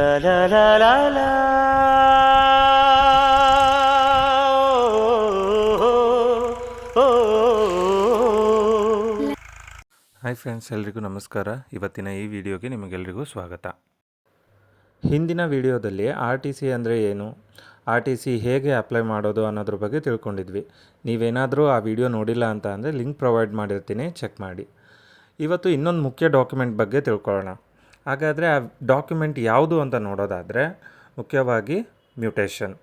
La la la la la. Hi friends, ಎಲ್ರಿಗೂ ನಮಸ್ಕಾರ. ಇವತ್ತಿನ ಈ ವಿಡಿಯೋಗೆ ನಿಮಗೆಲ್ರಿಗೂ ಸ್ವಾಗತ. ಹಿಂದಿನ ವಿಡಿಯೋದಲ್ಲಿ ಆರ್ ಟಿ ಸಿ ಅಂದರೆ ಏನು, ಆರ್ ಟಿ ಸಿ ಹೇಗೆ ಅಪ್ಲೈ ಮಾಡೋದು ಅನ್ನೋದ್ರ ಬಗ್ಗೆ ತಿಳ್ಕೊಂಡಿದ್ವಿ. ನೀವೇನಾದರೂ ಆ ವಿಡಿಯೋ ನೋಡಿಲ್ಲ ಅಂತ ಅಂದರೆ ಲಿಂಕ್ ಪ್ರೊವೈಡ್ ಮಾಡಿರ್ತೀನಿ, ಚೆಕ್ ಮಾಡಿ. ಇವತ್ತು ಇನ್ನೊಂದು ಮುಖ್ಯ ಡಾಕ್ಯುಮೆಂಟ್ ಬಗ್ಗೆ ತಿಳ್ಕೊಳ್ಳೋಣ. ಹಾಗಾದರೆ ಆ ಡಾಕ್ಯುಮೆಂಟ್ ಯಾವುದು ಅಂತ ನೋಡೋದಾದರೆ ಮುಖ್ಯವಾಗಿ ಮ್ಯೂಟೇಷನ್.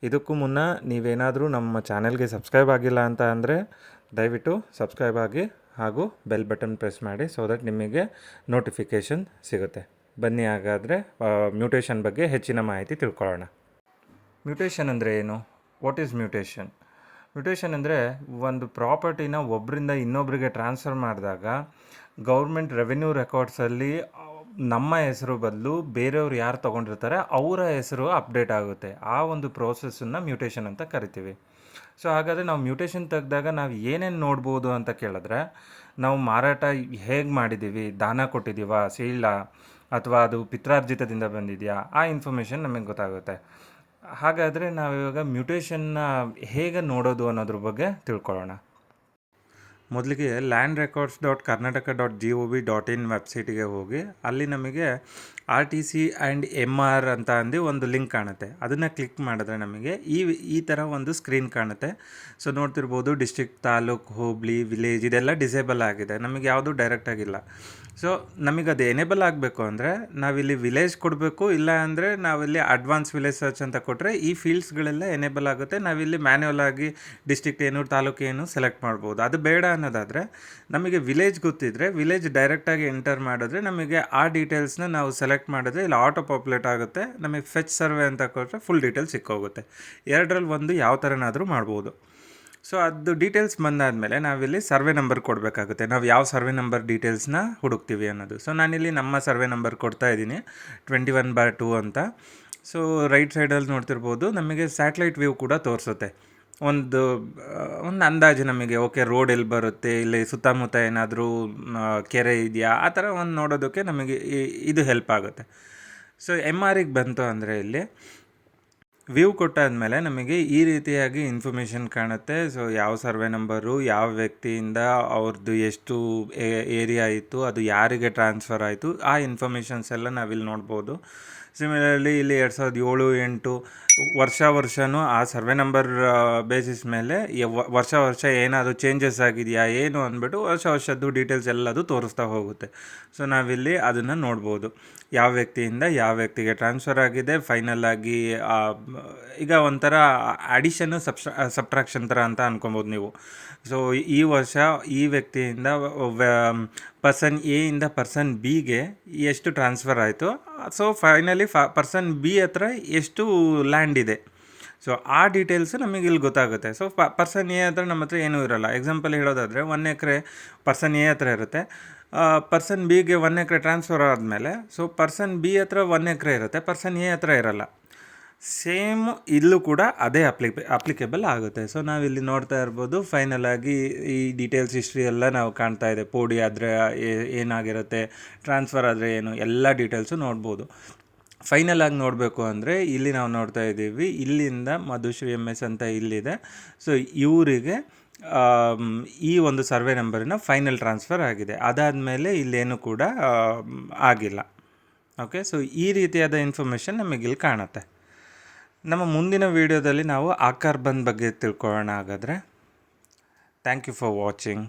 ಇದಕ್ಕೂ ಮುನ್ನ ನೀವೇನಾದರೂ ನಮ್ಮ ಚಾನೆಲ್ಗೆ ಸಬ್ಸ್ಕ್ರೈಬ್ ಆಗಿಲ್ಲ ಅಂತ ಅಂದರೆ ದಯವಿಟ್ಟು ಸಬ್ಸ್ಕ್ರೈಬ್ ಆಗಿ ಹಾಗೂ ಬೆಲ್ ಬಟನ್ ಪ್ರೆಸ್ ಮಾಡಿ, ಸೊ ದಟ್ ನಿಮಗೆ ನೋಟಿಫಿಕೇಷನ್ ಸಿಗುತ್ತೆ. ಬನ್ನಿ ಹಾಗಾದರೆ ಮ್ಯೂಟೇಷನ್ ಬಗ್ಗೆ ಹೆಚ್ಚಿನ ಮಾಹಿತಿ ತಿಳ್ಕೊಳ್ಳೋಣ. ಮ್ಯೂಟೇಷನ್ ಅಂದರೆ ಏನು? What is mutation? ಮ್ಯೂಟೇಷನ್ ಅಂದರೆ ಒಂದು ಪ್ರಾಪರ್ಟಿನ ಒಬ್ಬರಿಂದ ಇನ್ನೊಬ್ಬರಿಗೆ ಟ್ರಾನ್ಸ್ಫರ್ ಮಾಡಿದಾಗ ಗೌರ್ಮೆಂಟ್ ರೆವೆನ್ಯೂ ರೆಕಾರ್ಡ್ಸಲ್ಲಿ ನಮ್ಮ ಹೆಸರು ಬದಲು ಬೇರೆಯವ್ರು ಯಾರು ತೊಗೊಂಡಿರ್ತಾರೆ ಅವರ ಹೆಸರು ಅಪ್ಡೇಟ್ ಆಗುತ್ತೆ. ಆ ಒಂದು ಪ್ರೋಸೆಸ್ಸನ್ನು ಮ್ಯೂಟೇಷನ್ ಅಂತ ಕರಿತೀವಿ. ಸೊ ಹಾಗಾದರೆ ನಾವು ಮ್ಯೂಟೇಷನ್ ತೆಗೆದಾಗ ನಾವು ಏನೇನು ನೋಡ್ಬೋದು ಅಂತ ಕೇಳಿದ್ರೆ, ನಾವು ಮಾರಾಟ ಹೇಗೆ ಮಾಡಿದ್ದೀವಿ, ದಾನ ಕೊಟ್ಟಿದ್ದೀವಾ, ಸೀಳ ಅಥವಾ ಅದು ಪಿತ್ರಾರ್ಜಿತದಿಂದ ಬಂದಿದೆಯಾ, ಆ ಇನ್ಫಾರ್ಮೇಷನ್ ನಮಗೆ ಗೊತ್ತಾಗುತ್ತೆ. ಹಾಗಾದರೆ ನಾವಿವಾಗ ಮ್ಯೂಟೇಷನ್ನ ಹೇಗೆ ನೋಡೋದು ಅನ್ನೋದ್ರ ಬಗ್ಗೆ ತಿಳ್ಕೊಳ್ಳೋಣ. ಮೊದಲಿಗೆ land-records.karnataka.gov.in ವೆಬ್ಸೈಟಿಗೆ ಹೋಗಿ ಅಲ್ಲಿ ನಮಗೆ R T C and M R ಅಂತ ಅಂದು ಒಂದು ಲಿಂಕ್ ಕಾಣುತ್ತೆ. ಅದನ್ನು ಕ್ಲಿಕ್ ಮಾಡಿದ್ರೆ ನಮಗೆ ಈ ಥರ ಒಂದು ಸ್ಕ್ರೀನ್ ಕಾಣುತ್ತೆ. ಸೊ ನೋಡ್ತಿರ್ಬೋದು, ಡಿಸ್ಟ್ರಿಕ್ಟ್, ತಾಲೂಕು, ಹೋಬಳಿ, ವಿಲೇಜ್ ಇದೆಲ್ಲ ಡಿಸೇಬಲ್ ಆಗಿದೆ, ನಮಗೆ ಯಾವುದು ಡೈರೆಕ್ಟಾಗಿಲ್ಲ. ಸೊ ನಮಗದು ಎನೇಬಲ್ ಆಗಬೇಕು ಅಂದರೆ ನಾವಿಲ್ಲಿ ವಿಲೇಜ್ ಕೊಡಬೇಕು, ಇಲ್ಲ ಅಂದರೆ ನಾವಿಲ್ಲಿ ಅಡ್ವಾನ್ಸ್ ವಿಲೇಜ್ ಸರ್ಚ್ ಅಂತ ಕೊಟ್ಟರೆ ಈ ಫೀಲ್ಡ್ಸ್ಗಳೆಲ್ಲ ಎನೇಬಲ್ ಆಗುತ್ತೆ. ನಾವಿಲ್ಲಿ ಮ್ಯಾನ್ಯುವಲ್ ಆಗಿ ಡಿಸ್ಟ್ರಿಕ್ಟ್ ಏನು, ತಾಲೂಕು ಏನು ಸೆಲೆಕ್ಟ್ ಮಾಡ್ಬೋದು. ಅದು ಬೇಡ ಅನ್ನೋದಾದರೆ ನಮಗೆ ವಿಲೇಜ್ ಗೊತ್ತಿದ್ದರೆ ವಿಲೇಜ್ ಡೈರೆಕ್ಟಾಗಿ ಎಂಟರ್ ಮಾಡಿದ್ರೆ ನಮಗೆ ಆ ಡೀಟೇಲ್ಸ್ನ ನಾವು ಸೆಲೆಕ್ಟ್ ಮಾಡಿದ್ರೆ ಇಲ್ಲಿ ಆಟೋ ಪಾಪ್ಯುಲೇಟ್ ಆಗುತ್ತೆ. ನಮಗೆ ಫೆಚ್ ಸರ್ವೆ ಅಂತ ಕೊಟ್ಟರೆ ಫುಲ್ ಡೀಟೇಲ್ಸ್ ಸಿಕ್ಕೋಗುತ್ತೆ. ಎರಡರಲ್ಲಿ ಒಂದು ಯಾವ ಥರನಾದರೂ ಮಾಡ್ಬೋದು. ಸೊ ಅದು ಡೀಟೇಲ್ಸ್ ಬಂದಾದಮೇಲೆ ನಾವಿಲ್ಲಿ ಸರ್ವೆ ನಂಬರ್ ಕೊಡಬೇಕಾಗುತ್ತೆ. ನಾವು ಯಾವ ಸರ್ವೆ ನಂಬರ್ ಡೀಟೇಲ್ಸ್ನ ಹುಡುಕ್ತೀವಿ ಅನ್ನೋದು. ಸೊ ನಾನಿಲ್ಲಿ ನಮ್ಮ ಸರ್ವೆ ನಂಬರ್ ಕೊಡ್ತಾ ಇದ್ದೀನಿ, 21/2 ಅಂತ. ಸೊ ರೈಟ್ ಸೈಡಲ್ಲಿ ನೋಡ್ತಿರ್ಬೋದು, ನಮಗೆ ಸ್ಯಾಟಲೈಟ್ ವ್ಯೂ ಕೂಡ ತೋರಿಸುತ್ತೆ. ಒಂದು ಅಂದಾಜು ನಮಗೆ ಓಕೆ ರೋಡ್ ಎಲ್ಲಿ ಬರುತ್ತೆ, ಇಲ್ಲಿ ಸುತ್ತಮುತ್ತ ಏನಾದರೂ ಕೆರೆ ಇದೆಯಾ, ಆ ಥರ ಒಂದು ನೋಡೋದಕ್ಕೆ ನಮಗೆ ಇದು ಹೆಲ್ಪ್ ಆಗುತ್ತೆ. ಸೊ ಎಮ್ ಆರಿಗೆ ಬಂತು ಅಂದರೆ ಇಲ್ಲಿ ವ್ಯೂ ಕೊಟ್ಟಾದಮೇಲೆ ನಮಗೆ ಈ ರೀತಿಯಾಗಿ ಇನ್ಫಾರ್ಮೇಷನ್ ಕಾಣುತ್ತೆ. ಸೊ ಯಾವ ಸರ್ವೆ ನಂಬರು, ಯಾವ ವ್ಯಕ್ತಿಯಿಂದ ಅವ್ರದ್ದು ಎಷ್ಟು ಏರಿಯಾ ಇತ್ತು, ಅದು ಯಾರಿಗೆ ಟ್ರಾನ್ಸ್ಫರ್ ಆಯಿತು, ಆ ಇನ್ಫಾರ್ಮೇಷನ್ಸ್ ಎಲ್ಲ ನಾವಿಲ್ಲಿ ನೋಡ್ಬೋದು. ಸಿಮಿಲರ್ಲಿ ಇಲ್ಲಿ 2007-8 ವರ್ಷನೂ ಆ ಸರ್ವೆ ನಂಬರ್ ಬೇಸಿಸ್ ಮೇಲೆ ವರ್ಷ ಏನಾದರೂ ಚೇಂಜಸ್ ಆಗಿದೆಯಾ ಏನು ಅಂದ್ಬಿಟ್ಟು ವರ್ಷದ್ದು ಡೀಟೇಲ್ಸ್ ಎಲ್ಲದು ತೋರಿಸ್ತಾ ಹೋಗುತ್ತೆ. ಸೊ ನಾವಿಲ್ಲಿ ಅದನ್ನು ನೋಡ್ಬೋದು, ಯಾವ ವ್ಯಕ್ತಿಯಿಂದ ಯಾವ ವ್ಯಕ್ತಿಗೆ ಟ್ರಾನ್ಸ್ಫರ್ ಆಗಿದೆ. ಫೈನಲ್ ಆಗಿ ಈಗ ಒಂಥರ ಅಡಿಷನ್ನು ಸಬ್ಟ್ರಾಕ್ಷನ್ ಥರ ಅಂತ ಅನ್ಕೊಬೋದು ನೀವು. ಸೊ ಈ ವರ್ಷ ಈ ವ್ಯಕ್ತಿಯಿಂದ ಪರ್ಸನ್ ಎ ಇಂದ ಪರ್ಸನ್ ಬಿಗೆ ಎಷ್ಟು ಟ್ರಾನ್ಸ್ಫರ್ ಆಯಿತು, ಸೊ ಫೈನಲಿ ಪರ್ಸನ್ ಬಿ ಹತ್ರ ಎಷ್ಟು ಲ್ಯಾಂಡ್ ಇದೆ, ಸೊ ಆ ಡೀಟೇಲ್ಸು ನಮಗೆ ಇಲ್ಲಿ ಗೊತ್ತಾಗುತ್ತೆ. ಸೊ ಪರ್ಸನ್ ಎ ಹತ್ರ ನಮ್ಮ ಹತ್ರ ಏನೂ ಇರೋಲ್ಲ. ಎಕ್ಸಾಂಪಲ್ ಹೇಳೋದಾದರೆ 1 ಎಕರೆ ಪರ್ಸನ್ ಎ ಹತ್ರ ಇರುತ್ತೆ, ಪರ್ಸನ್ ಬಿಗೆ 1 ಎಕರೆ ಟ್ರಾನ್ಸ್ಫರ್ ಆದಮೇಲೆ ಸೊ ಪರ್ಸನ್ ಬಿ ಹತ್ರ 1 ಎಕರೆ ಇರುತ್ತೆ, ಪರ್ಸನ್ ಎ ಹತ್ರ ಇರೋಲ್ಲ. ಸೇಮ್ ಇಲ್ಲೂ ಕೂಡ ಅದೇ ಅಪ್ಲಿಕೇಬಲ್ ಆಗುತ್ತೆ. ಸೊ ನಾವಿಲ್ಲಿ ನೋಡ್ತಾ ಇರ್ಬೋದು, ಫೈನಲ್ ಆಗಿ ಈ ಡೀಟೇಲ್ಸ್ ಹಿಸ್ಟ್ರಿ ಎಲ್ಲ ನಾವು ಕಾಣ್ತಾ ಇದೆ. ಪೋಡಿ ಆದರೆ ಏನಾಗಿರುತ್ತೆ, ಟ್ರಾನ್ಸ್ಫರ್ ಆದರೆ ಏನು, ಎಲ್ಲ ಡೀಟೇಲ್ಸು ನೋಡ್ಬೋದು. ಫೈನಲ್ ಆಗಿ ನೋಡಬೇಕು ಅಂದರೆ ಇಲ್ಲಿ ನಾವು ನೋಡ್ತಾ ಇದ್ದೀವಿ, ಇಲ್ಲಿಂದ ಮಧುಶ್ರೀ MS ಅಂತ ಇಲ್ಲಿದೆ. ಸೊ ಇವರಿಗೆ ಈ ಒಂದು ಸರ್ವೆ ನಂಬರಿನ ಫೈನಲ್ ಟ್ರಾನ್ಸ್ಫರ್ ಆಗಿದೆ. ಅದಾದಮೇಲೆ ಇಲ್ಲೇನು ಕೂಡ ಆಗಿಲ್ಲ. ಓಕೆ, ಸೊ ಈ ರೀತಿಯಾದ ಇನ್ಫಾರ್ಮೇಷನ್ ನಮಗಿಲ್ಲಿ ಕಾಣುತ್ತೆ. ನಮ್ಮ ಮುಂದಿನ ವೀಡಿಯೋದಲ್ಲಿ ನಾವು ಆಕಾರ್ ಬಂದ್ ಬಗ್ಗೆ ತಿಳ್ಕೊಳ್ಳೋಣ. ಹಾಗಾದರೆ ಥ್ಯಾಂಕ್ ಯು ಫಾರ್ ವಾಚಿಂಗ್.